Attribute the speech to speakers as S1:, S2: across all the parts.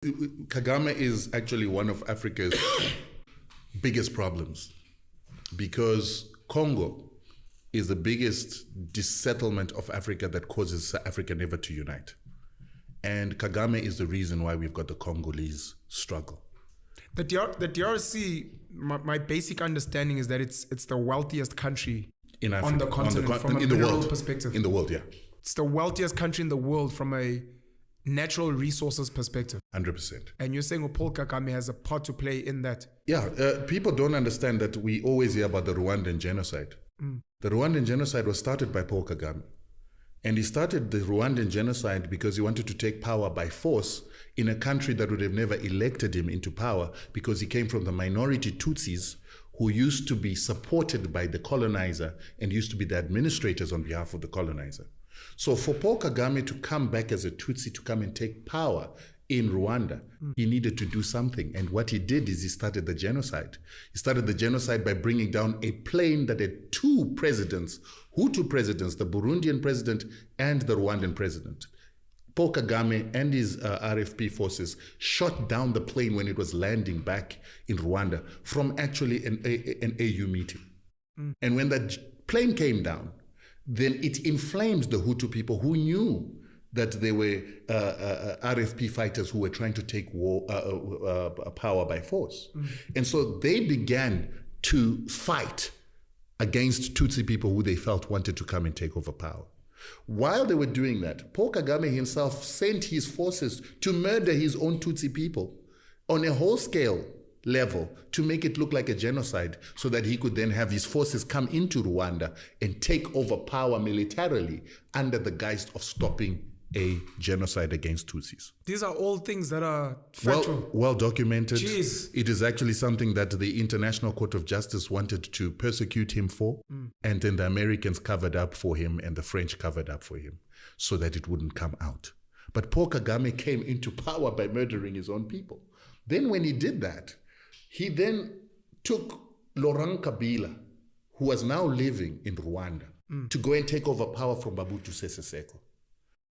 S1: Kagame is actually one of Africa's biggest problems because Congo is the biggest dissettlement of Africa that causes Africa never to unite. And Kagame is the reason why we've got the Congolese struggle.
S2: The DRC, my basic understanding is that it's the wealthiest country
S1: in Africa,
S2: on the continent from a mineral perspective.
S1: In the world, yeah.
S2: It's the wealthiest country in the world from a natural resources perspective.
S1: 100%.
S2: And you're saying Paul Kagame has a part to play in that?
S1: Yeah, people don't understand that we always hear about the Rwandan genocide. The Rwandan genocide was started by Paul Kagame. And he started the Rwandan genocide because he wanted to take power by force in a country that would have never elected him into power because he came from the minority Tutsis who used to be supported by the colonizer and used to be the administrators on behalf of the colonizer. So for Paul Kagame to come back as a Tutsi to come and take power in Rwanda, he needed to do something. And what he did is he started the genocide. He started the genocide by bringing down a plane that had two presidents, Hutu presidents, the Burundian president and the Rwandan president. Paul Kagame and his RFP forces shot down the plane when it was landing back in Rwanda from actually an AU meeting. And when that plane came down, then it inflamed the Hutu people who knew that they were RFP fighters who were trying to take power by force. And so they began to fight against Tutsi people who they felt wanted to come and take over power. While they were doing that, Paul Kagame himself sent his forces to murder his own Tutsi people on a whole-scale level to make it look like a genocide so that he could then have his forces come into Rwanda and take over power militarily under the guise of stopping a genocide against Tutsis.
S2: These are all things that are factual.
S1: Well documented.
S2: Jeez.
S1: It is actually something that the International Court of Justice wanted to persecute him for, and then the Americans covered up for him and the French covered up for him so that it wouldn't come out. But Paul Kagame came into power by murdering his own people. Then when he did that, he then took Laurent Kabila, who was now living in Rwanda, to go and take over power from Mobutu Sese Seko.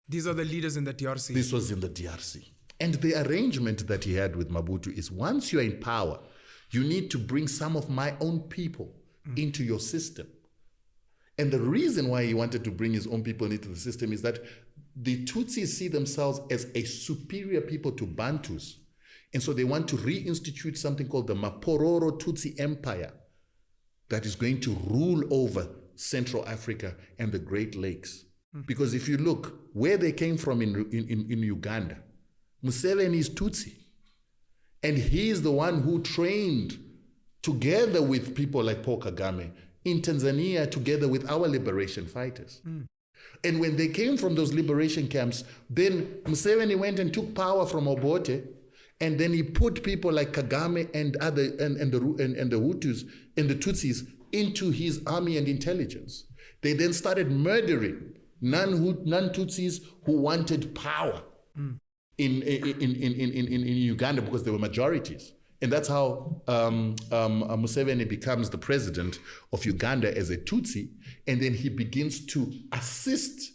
S2: These are the leaders in the DRC.
S1: This was in the DRC. And the arrangement that he had with Mobutu is once you're in power, you need to bring some of my own people into your system. And the reason why he wanted to bring his own people into the system is that the Tutsis see themselves as a superior people to Bantus. And so they want to reinstitute something called the Mapororo Tutsi Empire that is going to rule over Central Africa and the Great Lakes. Because if you look where they came from in Uganda, Museveni is Tutsi. And he is the one who trained together with people like Paul Kagame in Tanzania together with our liberation fighters. And when they came from those liberation camps, then Museveni went and took power from Obote, and then he put people like Kagame and the Hutus and the Tutsis into his army and intelligence. They then started murdering non-Tutsis who wanted power in Uganda because they were majorities. And that's how Museveni becomes the president of Uganda as a Tutsi. And then he begins to assist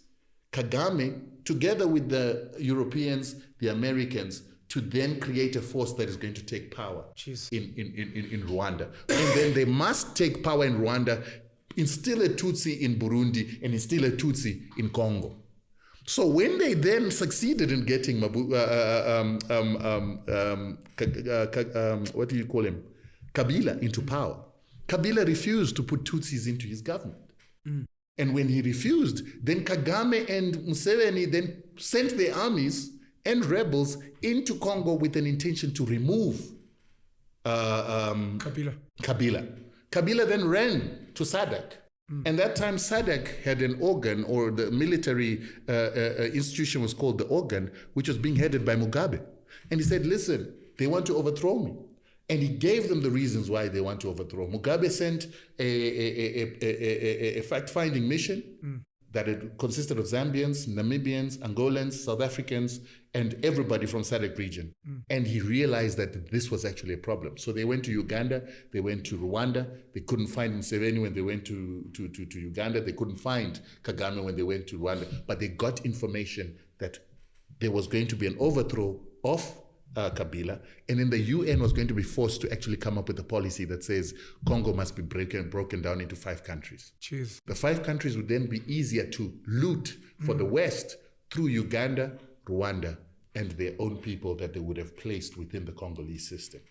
S1: Kagame together with the Europeans, the Americans, to then create a force that is going to take power in Rwanda. And then they must take power in Rwanda, instill a Tutsi in Burundi, and instill a Tutsi in Congo. So when they then succeeded in getting what do you call him? Kabila into power, Kabila refused to put Tutsis into his government. And when he refused, then Kagame and Museveni then sent their armies and rebels into Congo with an intention to remove Kabila. Kabila then ran to SADC. And that time SADC had an organ, or the military institution was called the organ, which was being headed by Mugabe. And he said, listen, they want to overthrow me. And he gave them the reasons why they want to overthrow. Mugabe sent a fact-finding mission that it consisted of Zambians, Namibians, Angolans, South Africans, and everybody from SADC region. And he realized that this was actually a problem. So they went to Uganda, they went to Rwanda, they couldn't find Museveni when they went to Uganda, they couldn't find Kagame when they went to Rwanda, but they got information that there was going to be an overthrow of Kabila, and then the UN was going to be forced to actually come up with a policy that says Congo must be broken down into 5 countries.
S2: Jeez.
S1: The 5 countries would then be easier to loot for the West through Uganda, Rwanda, and their own people that they would have placed within the Congolese system.